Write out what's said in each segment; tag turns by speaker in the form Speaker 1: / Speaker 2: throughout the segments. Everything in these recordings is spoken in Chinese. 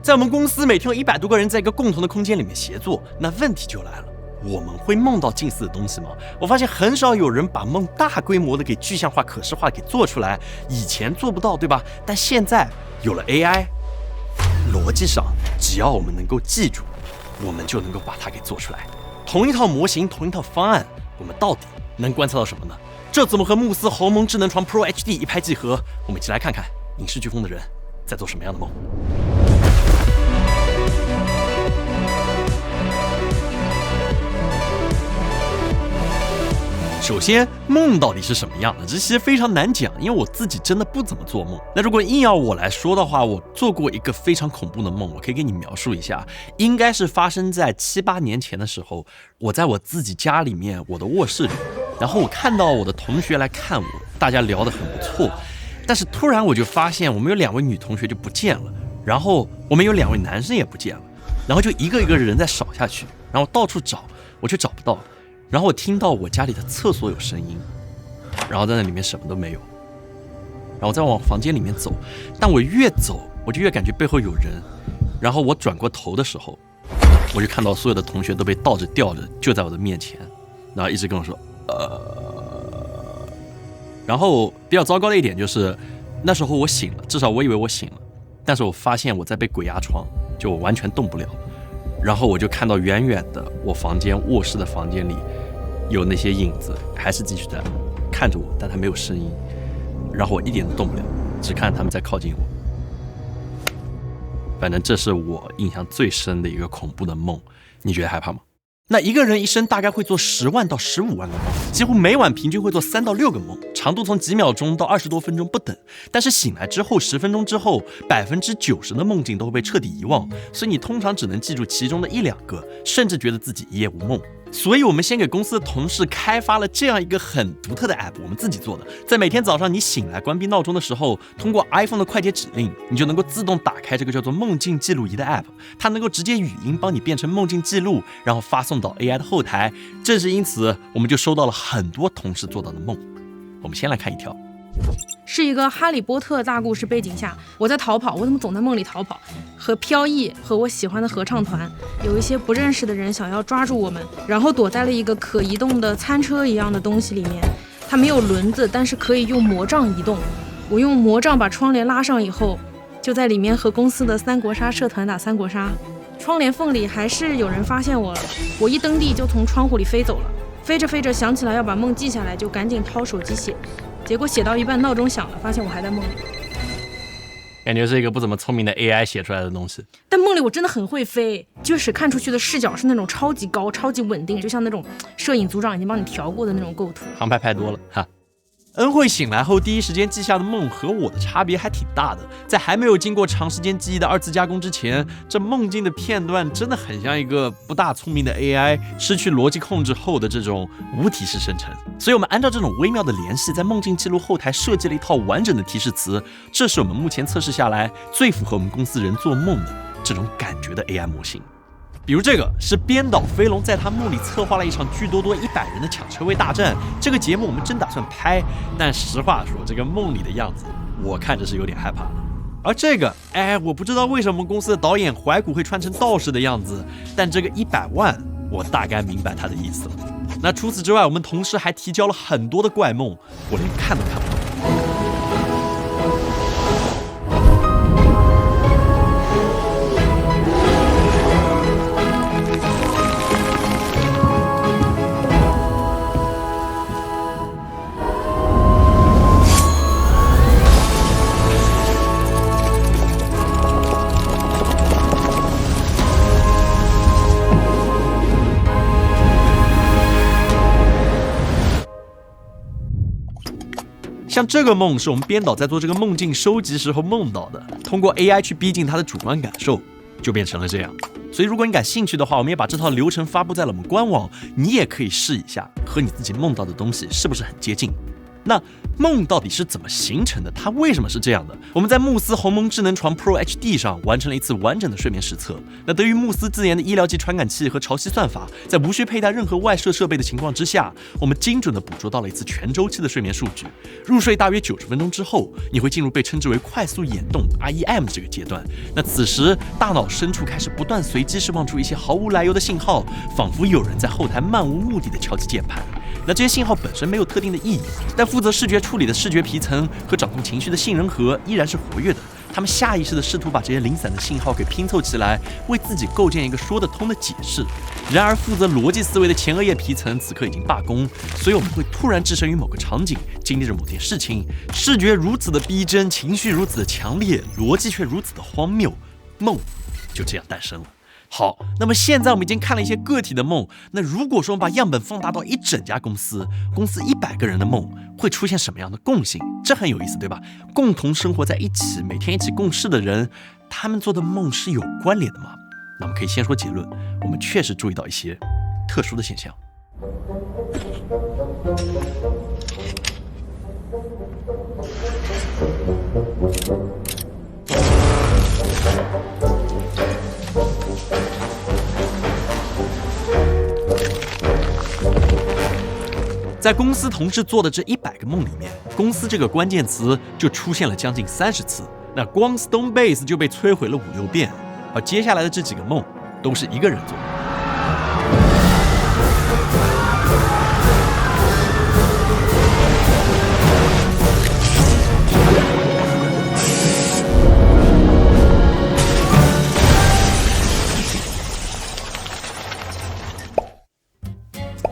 Speaker 1: 在我们公司每天有100多个人在一个共同的空间里面协作，那问题就来了，我们会梦到近似的东西吗？我发现很少有人把梦大规模的给具象化、可视化给做出来，以前做不到，对吧？但现在有了 AI， 逻辑上只要我们能够记住，我们就能够把它给做出来。同一套模型，同一套方案，我们到底能观测到什么呢？这怎么和慕斯鸿蒙智能床 Pro HD 一拍即合？我们一起来看看影视飓风的人在做什么样的梦。首先，梦到底是什么样的？这其实非常难讲，因为我自己真的不怎么做梦。那如果硬要我来说的话，我做过一个非常恐怖的梦，我可以给你描述一下。应该是发生在7、8年前的时候，我在我自己家里面，我的卧室里，然后我看到我的同学来看我，大家聊得很不错，但是突然我就发现我们有2位女同学就不见了，然后我们有2位男生也不见了，然后就一个一个人在扫下去，然后到处找，我却找不到。然后我听到我家里的厕所有声音，然后在那里面什么都没有，然后再往房间里面走，但我越走我就越感觉背后有人，然后我转过头的时候，我就看到所有的同学都被倒着吊着就在我的面前，然后一直跟我说然后比较糟糕的一点就是那时候我醒了，至少我以为我醒了，但是我发现我在被鬼压床，就我完全动不了。然后我就看到远远的我房间卧室的房间里有那些影子，还是继续在看着我，但它没有声音，然后我一点都动不了，只看他们在靠近我。反正这是我印象最深的一个恐怖的梦，你觉得害怕吗？那一个人一生大概会做10万到15万个梦，几乎每晚平均会做3到6个梦，长度从几秒钟到20多分钟不等。但是醒来之后10分钟之后，90%的梦境都会被彻底遗忘，所以你通常只能记住其中的1、2个，甚至觉得自己一夜无梦。所以我们先给公司的同事开发了这样一个很独特的 app， 我们自己做的。在每天早上你醒来关闭闹钟的时候，通过 iPhone 的快捷指令，你就能够自动打开这个叫做梦境记录仪的 app， 它能够直接语音帮你变成梦境记录，然后发送到 AI 的后台。正是因此，我们就收到了很多同事做到的梦。我们先来看一条。
Speaker 2: 是一个哈利波特大故事背景下，我在逃跑，我怎么总在梦里逃跑？和飘逸和我喜欢的合唱团，有一些不认识的人想要抓住我们，然后躲在了一个可移动的餐车一样的东西里面，它没有轮子，但是可以用魔杖移动。我用魔杖把窗帘拉上以后，就在里面和公司的三国杀社团打三国杀。窗帘缝里还是有人发现我了，我一蹬地就从窗户里飞走了。飞着飞着想起来要把梦记下来，就赶紧掏手机写，结果写到一半闹钟响了，发现我还在梦里。
Speaker 1: 感觉是一个不怎么聪明的 AI 写出来的东西。
Speaker 2: 但梦里我真的很会飞，就是看出去的视角是那种超级高超级稳定，就像那种摄影组长已经帮你调过的那种构图。
Speaker 1: 航拍拍多了哈。恩惠醒来后第一时间记下的梦和我的差别还挺大的，在还没有经过长时间记忆的2次加工之前，这梦境的片段真的很像一个不大聪明的 AI 失去逻辑控制后的这种无提示生成。所以我们按照这种微妙的联系，在梦境记录后台设计了一套完整的提示词，这是我们目前测试下来最符合我们公司人做梦的这种感觉的 AI 模型。比如这个是编导飞龙在他梦里策划了一场巨多多100人的抢车位大战，这个节目我们真打算拍，但实话说这个梦里的样子我看着是有点害怕的。而这个我不知道为什么公司的导演怀古会穿成道士的样子，但这个100万我大概明白他的意思了。那除此之外，我们同事还提交了很多的怪梦，我连看都看不懂。像这个梦是我们编导在做这个梦境收集时候梦到的，通过 AI 去逼近他的主观感受，就变成了这样。所以如果你感兴趣的话，我们也把这套流程发布在了我们官网，你也可以试一下，和你自己梦到的东西是不是很接近。那梦到底是怎么形成的？它为什么是这样的？我们在慕斯鸿蒙智能床 Pro HD 上完成了一次完整的睡眠实测。那得益于慕斯自研的医疗级传感器和潮汐算法，在无需佩戴任何外设设备的情况之下，我们精准地捕捉到了一次全周期的睡眠数据。入睡大约90分钟之后，你会进入被称之为快速眼动 REM 这个阶段。那此时大脑深处开始不断随机释放出一些毫无来由的信号，仿佛有人在后台漫无目的地敲击键盘。那这些信号本身没有特定的意义，但负责视觉处理的视觉皮层和掌控情绪的杏仁核依然是活跃的。他们下意识地试图把这些零散的信号给拼凑起来，为自己构建一个说得通的解释。然而，负责逻辑思维的前额叶皮层此刻已经罢工，所以我们会突然置身于某个场景，经历着某件事情，视觉如此的逼真，情绪如此的强烈，逻辑却如此的荒谬，梦就这样诞生了。好，那么现在我们已经看了一些个体的梦，那如果说我们把样本放大到一整家公司100个人的梦，会出现什么样的共性？这很有意思，对吧？共同生活在一起，每天一起共事的人，他们做的梦是有关联的吗？那我们可以先说结论，我们确实注意到一些特殊的现象。在公司同事做的这100个梦里面，公司这个关键词就出现了将近30次，那光 Stonebase 就被摧毁了5-6遍，而接下来的这几个梦都是一个人做的。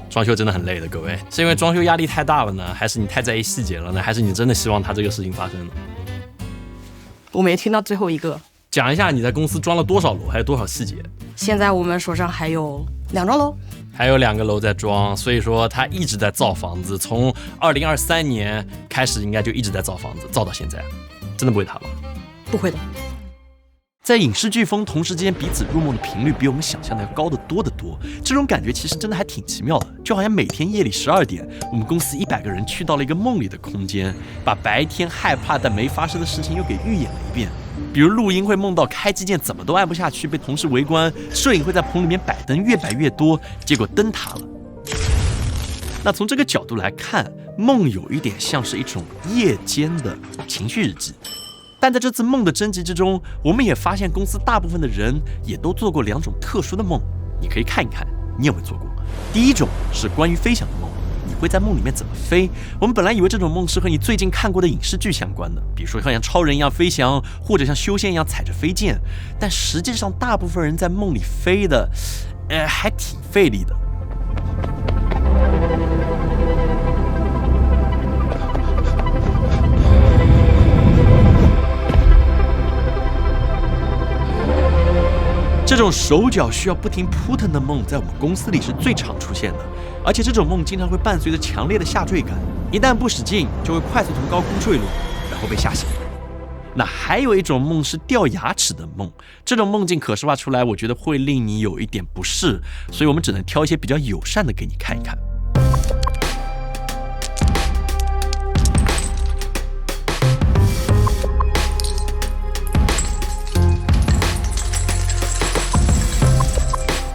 Speaker 1: 装修真的很累的，各位，是因为装修压力太大了呢，还是你太在意细节了呢，还是你真的希望它这个事情发生呢？
Speaker 3: 我没听到最后一个。
Speaker 1: 讲一下你在公司装了多少楼，还有多少细节？
Speaker 3: 现在我们手上还有2幢楼，
Speaker 1: 还有2个楼在装，所以说他一直在造房子，从2023年开始应该就一直在造房子，造到现在，真的不会塌吗？
Speaker 3: 不会的。
Speaker 1: 在影视飓风同时间彼此入梦的频率比我们想象的要高得多得多，这种感觉其实真的还挺奇妙的，就好像每天夜里12点，我们公司100个人去到了一个梦里的空间，把白天害怕但没发生的事情又给预演了一遍。比如录音会梦到开机键怎么都按不下去，被同事围观；摄影会在棚里面摆灯越摆越多，结果灯塌了。那从这个角度来看，梦有一点像是一种夜间的情绪日记。但在这次梦的征集之中，我们也发现公司大部分的人也都做过2种特殊的梦，你可以看一看，你有没有做过？第一种是关于飞翔的梦，你会在梦里面怎么飞？我们本来以为这种梦是和你最近看过的影视剧相关的，比如说像超人一样飞翔，或者像修仙一样踩着飞剑，但实际上大部分人在梦里飞的，还挺费力的。这种手脚需要不停扑腾的梦，在我们公司里是最常出现的，而且这种梦经常会伴随着强烈的下坠感，一旦不使劲，就会快速从高空坠落，然后被吓醒。那还有一种梦是掉牙齿的梦，这种梦境可视化出来，我觉得会令你有一点不适，所以我们只能挑一些比较友善的给你看一看。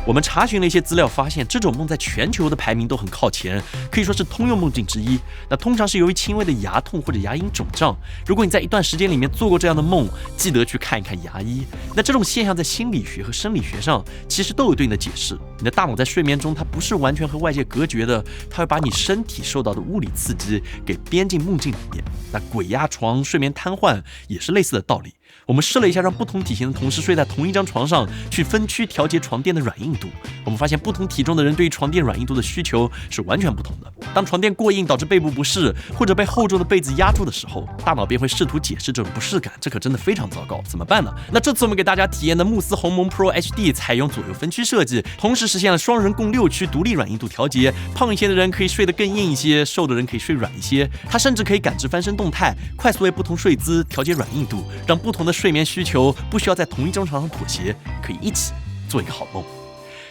Speaker 1: 我们查询了一些资料，发现这种梦在全球的排名都很靠前，可以说是通用梦境之一。那通常是由于轻微的牙痛或者牙龈肿胀。如果你在一段时间里面做过这样的梦，记得去看一看牙医。那这种现象在心理学和生理学上其实都有对应的解释。你的大脑在睡眠中，它不是完全和外界隔绝的，它会把你身体受到的物理刺激给编进梦境里面。那鬼压床、睡眠瘫痪也是类似的道理。我们试了一下，让不同体型的同事睡在同一张床上，去分区调节床垫的软硬度。我们发现不同体重的人对于床垫软硬度的需求是完全不同的。当床垫过硬导致背部不适，或者被厚重的被子压住的时候，大脑便会试图解释这种不适感，这可真的非常糟糕，怎么办呢？那这次我们给大家体验的慕斯鸿蒙 Pro HD 采用左右分区设计，同时实现了双人共6区独立软硬度调节，胖一些的人可以睡得更硬一些，瘦的人可以睡软一些。它甚至可以感知翻身动态，快速为不同睡姿调节软硬度，让不同的睡眠需求不需要在同一张床上妥协，可以一起做一个好梦。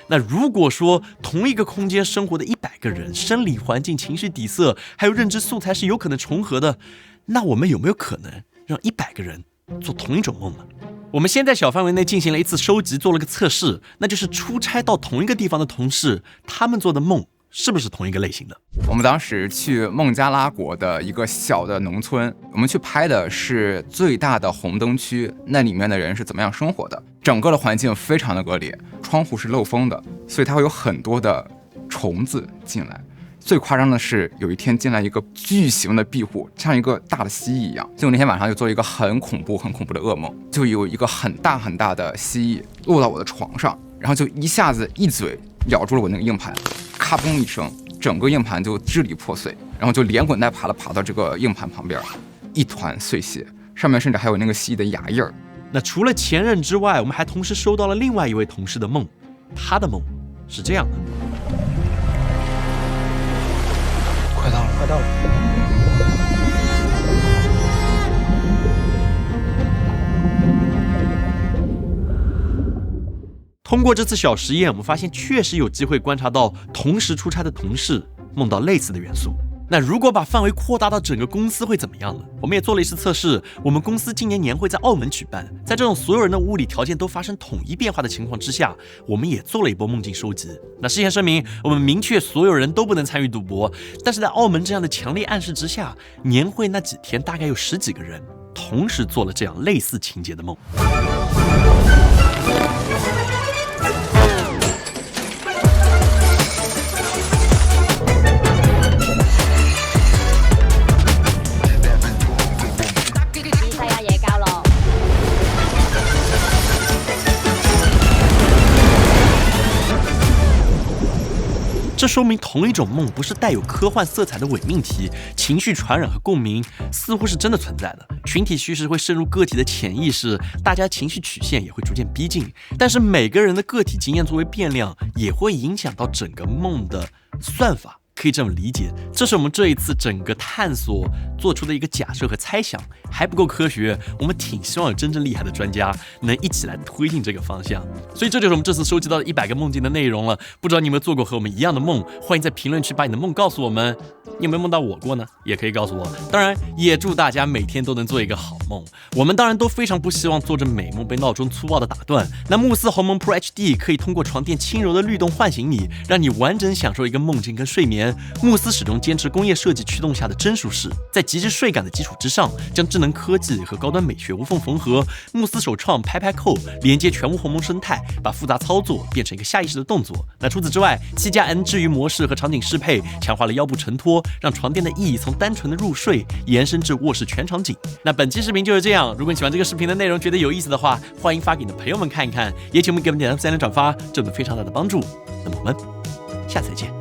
Speaker 1: 那如果说同一个空间生活的100个人，生理环境、情绪底色还有认知素材是有可能重合的，那我们有没有可能让100个人做同一种梦呢？我们先在小范围内进行了一次收集，做了个测试，那就是出差到同一个地方的同事，他们做的梦是不是同一个类型的？
Speaker 4: 我们当时去孟加拉国的一个小的农村，我们去拍的是最大的红灯区，那里面的人是怎么样生活的。整个的环境非常的恶劣，窗户是漏风的，所以它会有很多的虫子进来。最夸张的是，有一天进来一个巨型的壁虎，像一个大的蜥蜴一样。就那天晚上就做一个很恐怖的噩梦，就有一个很大的蜥蜴落到我的床上，然后就一下子一嘴咬住了我那个硬盘，咔嘣一声，整个硬盘就支离破碎，然后就连滚带爬的爬到这个硬盘旁边，一团碎屑，上面甚至还有那个蜥蜴的牙印儿。
Speaker 1: 那除了前任之外，我们还同时收到了另外一位同事的梦，他的梦是这样的。
Speaker 5: 快到了。
Speaker 1: 通过这次小实验，我们发现确实有机会观察到同时出差的同事梦到类似的元素。那如果把范围扩大到整个公司会怎么样呢？我们也做了一次测试，我们公司今年年会在澳门举办，在这种所有人的物理条件都发生统一变化的情况之下，我们也做了一波梦境收集。那事先声明，我们明确所有人都不能参与赌博，但是在澳门这样的强烈暗示之下，年会那几天大概有10几个人同时做了这样类似情节的梦。这说明同一种梦不是带有科幻色彩的伪命题，情绪传染和共鸣似乎是真的存在的。群体叙事会渗入个体的潜意识，大家情绪曲线也会逐渐逼近。但是每个人的个体经验作为变量，也会影响到整个梦的算法。可以这么理解，这是我们这一次整个探索做出的一个假设和猜想，还不够科学，我们挺希望有真正厉害的专家能一起来推进这个方向。所以这就是我们这次收集到的100个梦境的内容了。不知道你有没有做过和我们一样的梦？欢迎在评论区把你的梦告诉我们。你有没有梦到我过呢？也可以告诉我。当然，也祝大家每天都能做一个好梦。我们当然都非常不希望做着美梦被闹钟粗暴的打断。那慕斯鸿蒙 Pro HD 可以通过床垫轻柔的律动唤醒你，让你完整享受一个梦境跟睡眠。慕斯始终坚持工业设计驱动下的真舒适，在极致睡感的基础之上，将智能科技和高端美学无缝缝合。慕斯首创拍拍扣，连接全屋鸿蒙生态，把复杂操作变成一个下意识的动作。那除此之外，7+N 治愈模式和场景适配强化了腰部承托，让床垫的意义从单纯的入睡延伸至卧室全场景。那本期视频就是这样，如果你喜欢这个视频的内容，觉得有意思的话，欢迎发给你的朋友们看一看，也请我们给我们点赞、3连转发，这有非常大的帮助。那么我们下次再见。